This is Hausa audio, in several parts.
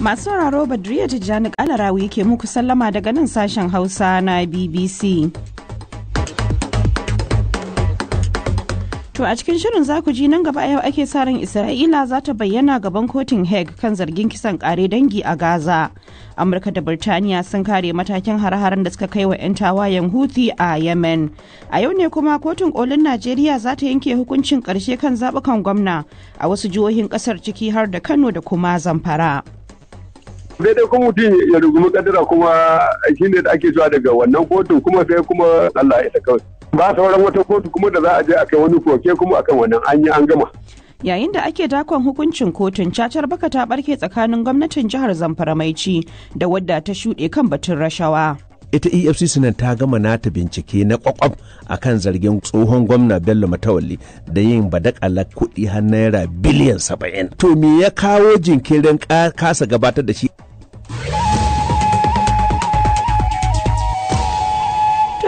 Masu sauraro Badriya Tijjani Kalarawi ke muku sallama daga nan sashen Hausa na BBC. To a cikin shirin za ku ji nan gaba yau ake sa ran Isra'ila za ta bayyana gaban kotun Hague kan zargin kisan kare dangi a Gaza. Amurka da Birtaniya sun kare matakin hare-haren da suka kai wa 'yan tawayen Houthi a Yemen. A yau ne kuma kotun kolin Najeriya za ta yanke hukuncin karshe kan zaɓukan gwamna a wasu jihohin ƙasar ciki har da Kano da kuma Zamfara. Daidai kuma mutum ya rugumi kadira kuma shine da ake zuwa daga wannan kotun kuma sai kuma Allah ya kawai. Ba sauran wata kotu kuma da za a je a kai wani koke kuma akan wannan an gama. Yayin da ake dakon hukuncin kotun, cacar baka ta barke tsakanin gwamnatin jihar Zamfara mai ci da wadda ta shuɗe kan batun rashawa. Ita EFCC nan ta gama nata bincike na kwakwam akan zargin tsohon gwamna Bello Matawalle da yin badakalar kuɗi har naira biliyan 70. To me ya kawo jinkirin kasa gabatar da shi?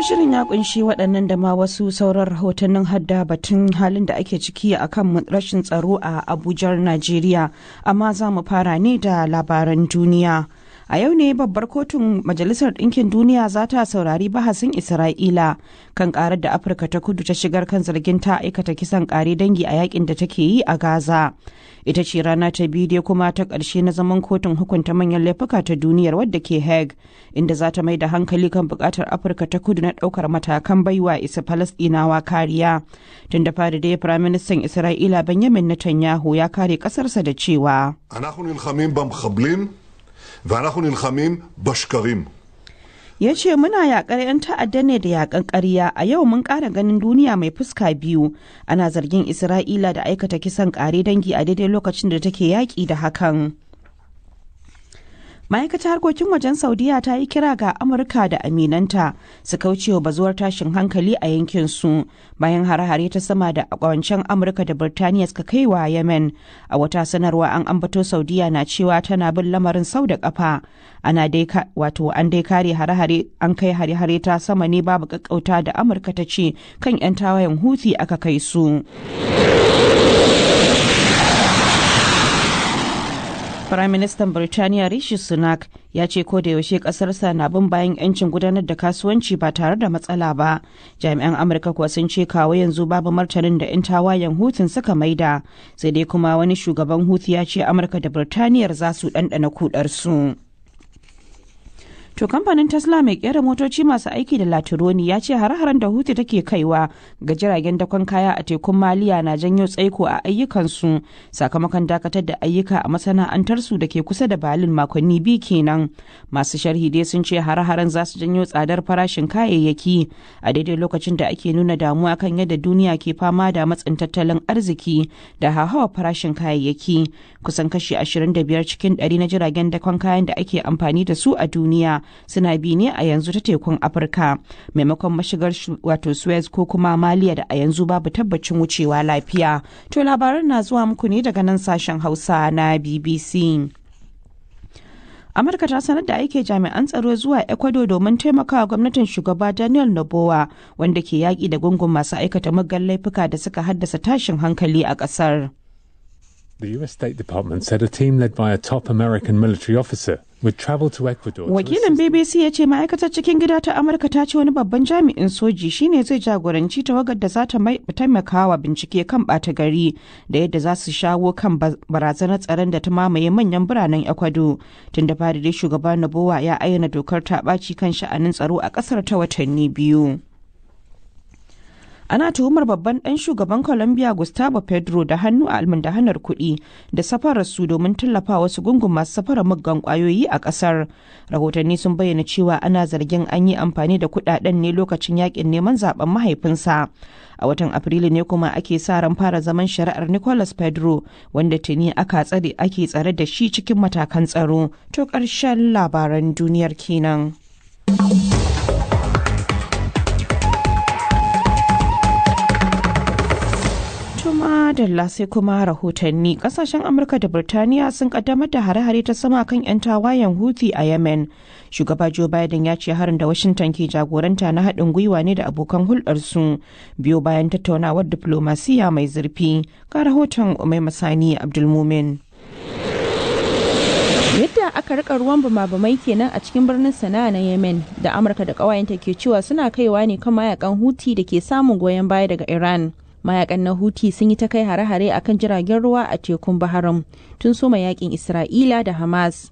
Shirin ya kunshi waɗannan da ma wasu sauran rahotannin hadda batun halin da ake ciki a kan rashin tsaro a Abuja, Najeriya, amma za mu fara ne da labaran duniya. A yau ne babbar kotun Majalisar Ɗinkin Duniya za ta saurari bahasin Isra'ila kan ƙarar da Afirka ta Kudu ta shigar kan zargin ta aikata kisan ƙare dangi a yakin da take yi a Gaza. Ita ce rana ta biyu dai kuma ta ƙarshe na zaman kotun hukunta manyan laifuka ta duniyar wadda ke Hague, inda za ta mai da hankali kan buƙatar Afirka ta Kudu na ɗaukar matakan baiwa isa Falasɗinawa kariya. Tun da fari dai Firaministan Isra'ila Benjamin Netanyahu ya kare ƙasarsa da cewa. Ya ce muna yakar 'yan ta'adda ne da yakan ƙarya. A yau mun ƙara ganin duniya mai fuska biyu. Ana zargin Isra'ila da aikata kisan ƙare dangi a daidai lokacin da take yaƙi da hakan. Ma'aikatar harkokin wajen Saudiya ta yi kira ga Amurka da aminanta su kaucewa bazuwar tashin hankali a yankin su bayan hare-hare ta sama da ƙawancen Amurka da Birtaniya suka kai wa Yemen. A wata sanarwa an ambato Saudiya na cewa tana bin lamarin sau da kafa. An dai kare hare-hare, an kai hare-hare ta sama ne babu kakkauta da Amurka ta ce kan 'yan tawayen Houthi aka kai su. Firaministan Birtaniya Rishi Sunak ya ce ko da yaushe kasarsa na bin bayan 'yancin gudanar da kasuwanci ba tare da matsala ba. Jami'an Amurka kuwa sun ce kawo yanzu babu martanin da 'yan tawayen Houthi suka maida. Sai dai kuma wani shugaban Houthi ya ce Amurka da Birtaniyar za su ɗanɗana kudarsu. To kamfanin Tesla mai kera motoci masu aiki da latironi ya ce hare-haren da Houthi take kaiwa ga jiragen dakon kaya a tekun Maliya na janyo tsaiko a ayyukansu sakamakon dakatar da ayyuka a masana'antarsu da ke kusa da Berlin makonni biyu kenan. Masu sharhi dai sun ce hare-haren za su janyo tsadar farashin kayayyaki a daidai lokacin da ake nuna damuwa kan yadda duniya ke fama da matsin tattalin arziki da hauhawar farashin kayayyaki. Kusan kashi 25 cikin 100 na jiragen dakon kayan da ake amfani da su a duniya suna bi ne a yanzu ta tekun Afirka maimakon mashigar wato Suez ko kuma Maliya da a yanzu babu tabbacin wucewa lafiya. To labaran na zuwa muku ne daga nan sashen Hausa na BBC. Amurka ta sanar da aike jami'an tsaro zuwa Ecuador domin taimakawa gwamnatin shugaba Daniel Noboa wanda ke yaƙi da gungun masu aikata muggan laifuka da suka haddasa tashin hankali a ƙasar. The US State Department said a team led by a top American military officer would travel to Ecuador. Wakilin BBC ya ce ma'aikatar cikin gida ta Amurka ta ce wani babban jami'in soji shine zai jagoranci tawagar da za ta taimakawa bincike kan ɓata gari da yadda za su shawo kan barazanar tsaron da ta mamaye manyan biranen Ecuador. Tun da fari dai shugaba Noboa ya ayyana dokar ta ɓaci kan sha'anin tsaro a ƙasar ta watanni biyu. Ana tuhumar babban ɗan shugaban Colombia Gustavo Petro da hannu a almundahanar kuɗi da safarar su domin tallafa wasu gungun masu safarar muggan ƙwayoyi a ƙasar. Rahotanni sun bayyana cewa ana zargin an yi amfani da kuɗaɗen ne lokacin yakin neman zaben mahaifinsa. A watan Afrilu ne kuma ake sa ran fara zaman shari'ar Nicolas Pedro wanda tuni ake tsare da shi cikin matakan tsaro. To ƙarshen labaran duniyar kenan. Madalla sai kuma rahotanni kasashen Amurka da Birtaniya sun kaddamar da hare-hare ta sama kan 'yan tawayen Houthi a Yemen. Shugaba Joe Biden ya ce harin da Washington ke jagoranta na haɗin gwiwa ne da abokan hulɗarsu biyo bayan tattaunawar diplomasiya mai zurfi. Ga rahoton Umai Masani Abdulmumin. Yadda aka rika ruwan bama-bamai kenan a cikin birnin Sana'a na Yemen da Amurka da ƙawayenta ke cewa suna kaiwa ne kan mayakan Houthi da ke samun goyon baya daga Iran. Mayakan na Houthi sun yi ta kai hare-hare akan jiragen ruwa a tekun Baharum tun soma yakin Isra'ila da Hamas.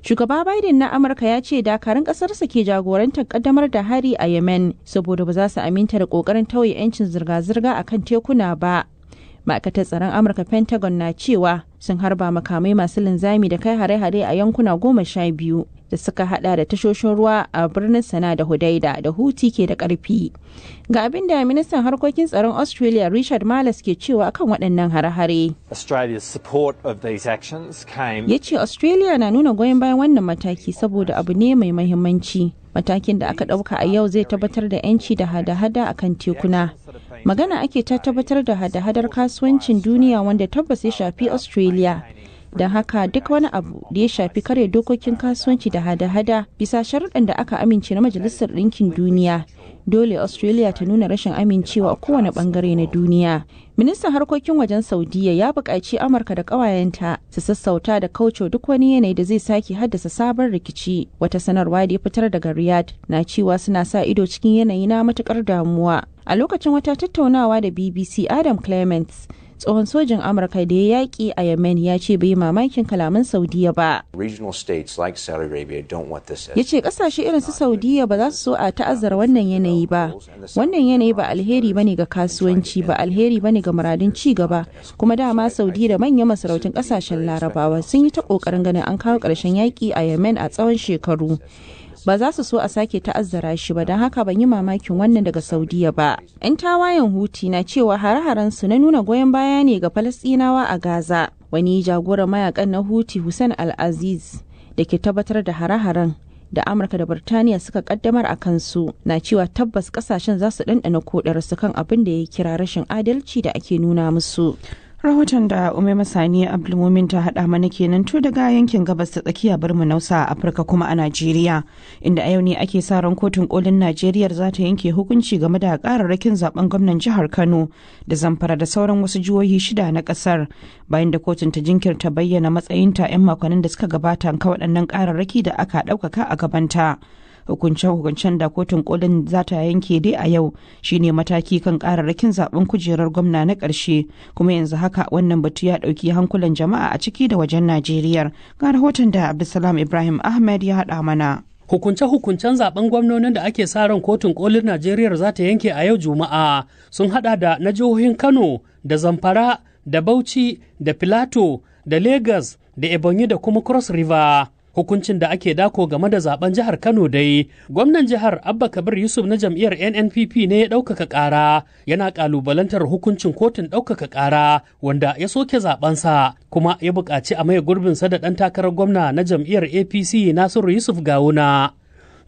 Shugaba Biden na Amurka ya ce dakarun ƙasarsa ke jagorantar kaddamar da hari a Yemen saboda ba za su aminta da ƙoƙarin tauye 'yancin zirga-zirga akan tekuna ba. Ma'aikatar tsaron Amurka Pentagon na cewa sun harba makamai masu linzami da kai hare-hare a yankuna 12 da suka hada da tashoshin ruwa a birnin Sana da Hudaida da Houthi ke da karfi. Ga abin da ministan harkokin tsaron Australia Richard Marles ke cewa akan waɗannan hare-hare. Ya ce Australia na nuna goyon bayan wannan mataki saboda abu ne mai mahimmanci. Matakin da aka ɗauka a yau zai tabbatar da 'yanci da hada-hada a kan tekuna. Magana ake ta tabbatar da hada-hadar kasuwancin duniya wanda tabbas ya shafi Australia. Don haka duk wani abu da ya shafi kare dokokin kasuwanci da hada-hada bisa sharuɗan da aka amince na Majalisar Ɗinkin Duniya. Dole Australia ta nuna rashin amincewa a kowane bangare na duniya. Ministan harkokin wajen Saudiya ya buƙaci Amurka da ƙawayenta su sassauta da kauce duk wani yanayi da zai sake haddasa sabon rikici. Wata sanarwa da ya fitar daga Riyadh na cewa suna sa ido cikin yanayi na matuƙar damuwa. A lokacin wata tattaunawa da BBC, Adam Clements, tsohon sojin Amurka da ya yaƙi a Yemen, ya ce bai mamakin kalaman Saudiya ba. Ya ce ƙasashe irin su Saudiya ba za su so a ta'azzara wannan yanayi ba. Wannan yanayi ba alheri bane ga kasuwanci, ba alheri bane ga muradin ci gaba. Kuma dama Saudiya da manyan masarautun ƙasashen Larabawa sun yi ta ƙoƙarin ganin an kawo ƙarshen yaƙi a Yemen a tsawon shekaru. Ba za su so a sake ta'azzara shi ba, don haka ban yi mamakin wannan daga Saudiya ba. 'Yan tawayen Houthi na cewa hare-haren su na nuna goyon baya ne ga Falasɗinawa a Gaza. Wani jagoran mayakan na Houthi, Hussein Al-Aziz, da ke tabbatar da hare-haren da Amurka da Birtaniya suka kaddamar a kansu, na cewa tabbas kasashen za su ɗanɗana kodarsu kan abin da ya kira rashin adalci da ake nuna musu. Rahoton da Umai Masani Abdulmumin ta haɗa mana kenan to daga yankin gabas ta tsakiya bar mu nausa a Afirka kuma a Najeriya, inda a yau ne ake sa ran kotun kolin Najeriya za ta yanke hukunci game da kararrakin zaben gwamnan jihar Kano da Zamfara da sauran wasu jihohi 6 na kasar, bayan da kotun ta jinkirta bayyana matsayinta 'yan makonnin da suka gabata kan waɗannan kararraki da aka ɗaukaka a gabanta. Hukuncen da kotun kolin za ta yanke dai a yau shine mataki kan kararrakin zaben kujerar gwamna na ƙarshe, kuma yanzu haka wannan batu ya ɗauki hankulan jama'a a ciki da wajen Najeriya. Ga rahoton da Abdulsalam Ibrahim Ahmed ya haɗa mana. Hukunce-hukuncen zaben gwamnonin da ake sa ran kotun kolin Najeriya za ta yanke a yau Juma'a sun hada da na jihohin Kano da Zamfara da Bauchi da Filato da Lagos da Ebonyi da kuma Cross River. Hukuncin da ake dako game da zaben jihar Kano dai, gwamnan jihar Abba Kabir Yusuf na jam'iyyar NNPP ne ya ɗaukaka ƙara, yana ƙalubalantar hukuncin kotun ɗaukaka ƙara wanda ya soke zabensa, kuma ya buƙaci a maye gurbinsa da ɗan takarar gwamna na jam'iyyar APC Nasiru Yusuf Gawuna.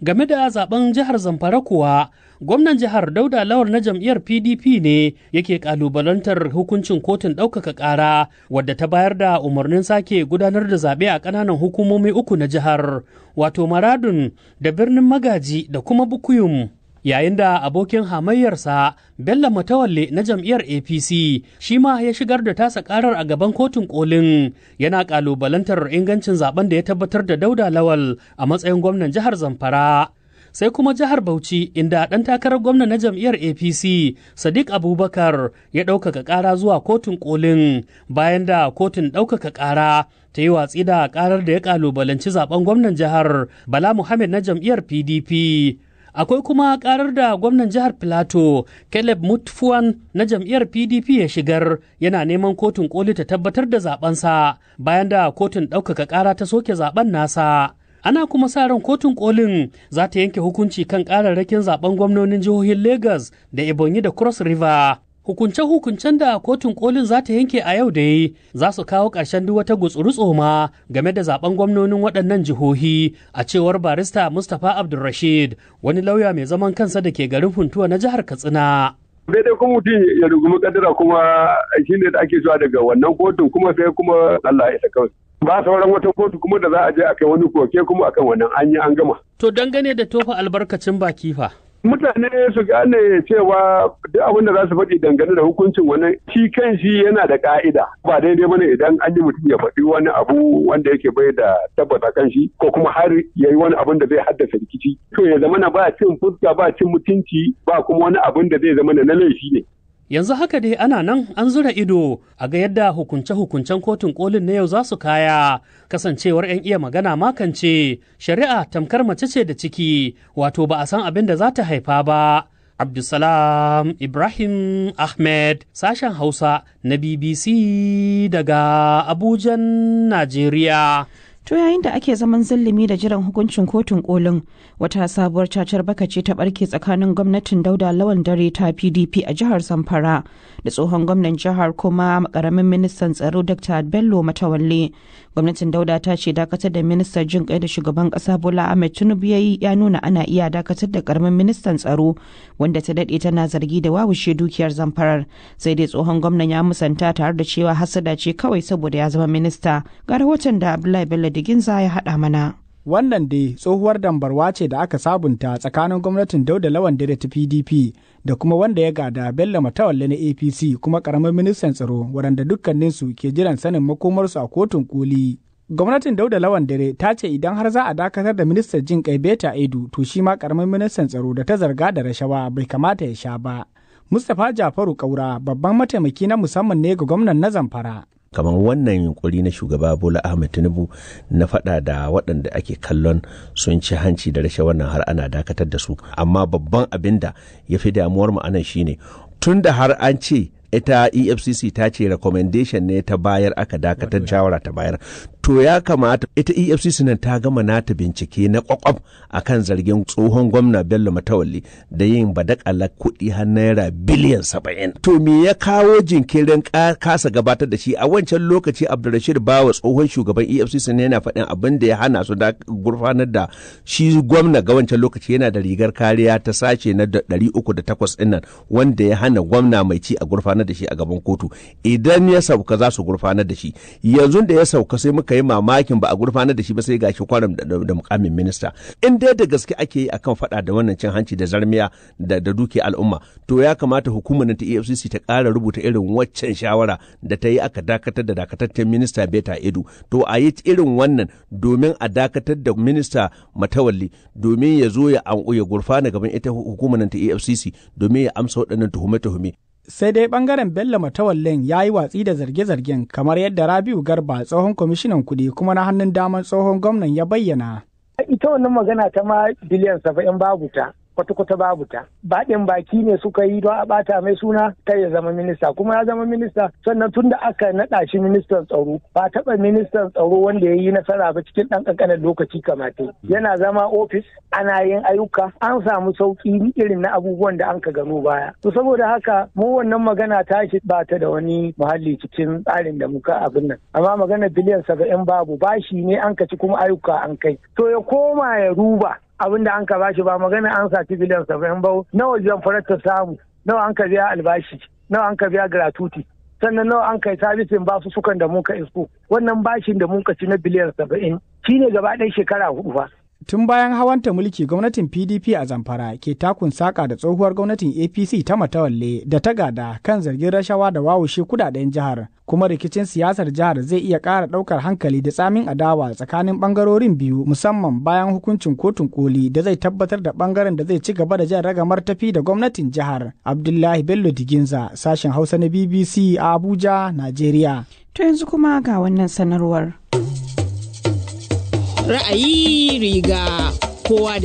Game da zaben jihar Zamfara kuwa, gwamnan jihar Dauda Lawal na jam'iyyar PDP ne yake kalubalantar hukuncin kotun ɗaukaka ƙara wadda ta bayar da umarnin sake gudanar da zaɓe a ƙananan hukumomi 3 na jihar, wato Maradun da birnin Magaji da kuma Bukuyum. Yayin da abokin hamayyarsa Bello Matawalle na jam'iyyar APC shi ma ya shigar da tasa karar a gaban kotun kolin, yana kalubalantar ingancin zaben da ya tabbatar da Dauda Lawal a matsayin gwamnan jihar Zamfara. Sai kuma jihar Bauchi, inda ɗan takarar gwamna na jam'iyyar APC Sadiq Abubakar ya ɗaukaka ƙara zuwa kotun kolin, bayan da kotun ɗaukaka ƙara ta yi watsi da ƙarar da ya kalubalanci zaben gwamnan jihar Bala Muhammad na jam'iyyar PDP. Akwai kuma karar da gwamnan jihar Filato Caleb Mutfwan na jam'iyyar PDP ya shigar, yana neman kotun koli ta tabbatar da zabensa bayan da kotun ɗaukaka ƙara ta soke zaben nasa. Ana kuma sa ran kotun kolin za ta yanke hukunci kan ƙararrakin zaben gwamnonin jihohin Lagos da Ebonyi da Cross River. Hukunce-hukuncen da kotun kolin za ta yanke a yau da yi za su kawo ƙarshen duk wata gutsuru-tsoma game da zaben gwamnonin waɗannan jihohi, a cewar barista Mustapha Abdulrashid, wani lauya mai zaman kansa da ke garin Funtuwa na jihar Katsina. Daidai kuma mutum ya rungumi kadira kuma shi ne da ake zuwa daga wannan kotun kuma sai kuma Allah ya kawai. Ba sauran wata kotu kuma da za a je a kai wani koke kuma akan wannan an yi an gama. To dangane da tofa albarkacin baki fa? Mutane su gane cewa duk abin da za su faɗi dangane da hukuncin wani shi kan shi yana da ka'ida. Ba daidai bane idan an yi mutum ya faɗi wani abu wanda yake bai da tabbata kan shi ko kuma har ya yi wani abin da zai haddasa rikici. To ya zama na ba cin fuska ba cin mutunci ba kuma wani abin da zai zama na laifi ne. Yanzu haka dai ana nan an zura ido a ga yadda hukunce-hukuncen kotun kolin na yau za su kaya, kasancewar 'yan iya magana makance shari'a tamkar mace ce da ciki, wato ba a san abin da za ta haifa ba. Abdulsalam Ibrahim Ahmed, sashen Hausa na BBC daga Abujan, Najeriya. To yayin da ake zaman zillimi da jiran hukuncin kotun kolin, wata sabuwar cacar baka ce ta barke tsakanin gwamnatin Dauda Lawan Dare ta PDP a jihar Zamfara da tsohon gwamnan jihar kuma karamin ministan tsaro Dr. Bello Matawalle. Gwamnatin Dauda ta ce dakatar da ministan jin kai da shugaban kasa Bola Ahmed Tinubu yayi ya nuna ana iya dakatar da karamin ministan tsaro wanda ta dade tana zargi da wawushe dukiyar Zamfarar. Sai dai tsohon gwamnan ya musanta tare da cewa hasada ce kawai saboda ya zama minista. Ga rahoton da Abdullahi Bello Diginza ya haɗa mana. Wannan dai tsohuwar dambarwa ce da aka sabunta tsakanin gwamnatin Dauda Lawan Dare ta PDP da kuma wanda ya gada Bello Matawalle na APC kuma karamin ministan tsaro waɗanda dukkaninsu ke jiran sanin makomarsu a kotun koli. Gwamnatin Dauda Lawan Dare ta ce idan har za a dakatar da ministan jin kai Beta Edu to shi ma karamin ministan tsaro da ta zarga da rashawa bai kamata ya sha ba. Mustapha Jafaru Kaura babban mataimaki na musamman ne ga gwamnan na Zamfara. Kamar wannan yunkuri na shugaba Bola Ahmed Tinubu na faɗa da waɗanda ake kallon sun ci hanci da rashin wannan har ana dakatar da su, amma babban abin da ya fi damuwar mu anan shine tun da har an ce ita EFCC ta ce recommendation ne ta bayar aka dakatar shawara ta bayar, to ya kamata ita EFCC nan ta gama nata bincike na kwakwaf akan zargin tsohon gwamna Bello Matawalle da yin badakala kuɗi har naira biliyan 70. To me ya kawo jinkirin kasa gabatar da shi a wancan lokaci? Abdulrashid Bawa tsohon shugaban EFCC ne yana faɗin abin da ya hana su da gurfanar da shi gwamna ga wancan lokaci yana da rigar kariya ta sace na 308 ɗin nan wanda ya hana gwamna mai ci a gurfanar da shi a gaban kotu. Idan ya sauka za su gurfanar da shi. Yanzu da ya sauka sai muka yi mamakin ba a gurfanar da shi ba sai gashi kwaram da mukamin minista. In dai da gaske ake yi akan fada da wannan cin hanci da zarmiya da duke al'umma, to ya kamata hukumar ta EFCC ta ƙara rubuta irin waccan shawara da ta yi aka dakatar da dakataccen minista Beta Edu. To a yi irin wannan domin a dakatar da minista Matawalle domin ya zo ya gurfana gaban ita hukumar ta EFCC domin ya amsa waɗannan tuhume-tuhume. Sai dai bangaren Bello Matawallen ya yi watsi da zarge-zargen kamar yadda Rabiu Garba tsohon kwamishinan kuɗi kuma na hannun daman tsohon gwamnan ya bayyana. Ita wannan magana ta ma biliyan 70 babu ta. kwata-kwata babu ta. Baɗin baki ne suka yi don a ɓata mai suna kai ya zama minista, kuma ya zama minista sannan tun da aka naɗa shi ministan tsaro ba taɓa ministan tsaro wanda ya yi nasara ba cikin ɗan ƙanƙanin lokaci kamata. Yana zama ofis ana yin ayyuka an samu sauƙi irin na abubuwan da an ka gano baya. To saboda haka mu wannan magana ta shi ba ta da wani muhalli cikin tsarin da muka abin nan. Amma magana biliyan 70 babu, bashi ne an ka ci kuma ayyuka an kai. To ya koma ya ruba abin da an ka bashi, ba magana an saci biliyan 70 ba. Nawa Zamfara ta samu, nawa an ka biya albashi, nawa an ka biya gratuity, sannan nawa an kai sabisin basu sukan da muka isko. Wannan bashin da muka ci na biliyan 70 shine gaba ɗaya shekara 4 fa. Tun bayan hawanta mulki gwamnatin PDP a Zamfara ke takun saka da tsohuwar gwamnatin APC ta Matawalle da ta gada kan zargin rashawa da wawushe kudaden jihar, kuma rikicin siyasar jihar zai iya ƙara ɗaukar hankali da tsamin adawa tsakanin ɓangarorin biyu, musamman bayan hukuncin kotun koli da zai tabbatar da ɓangaren da zai ci gaba da jan ragamar tafi da gwamnatin jihar. Abdullahi Bello Diginza, sashen Hausa na BBC a Abuja, Najeriya. To yanzu kuma ga wannan sanarwar. Ra'ayi riga kowa da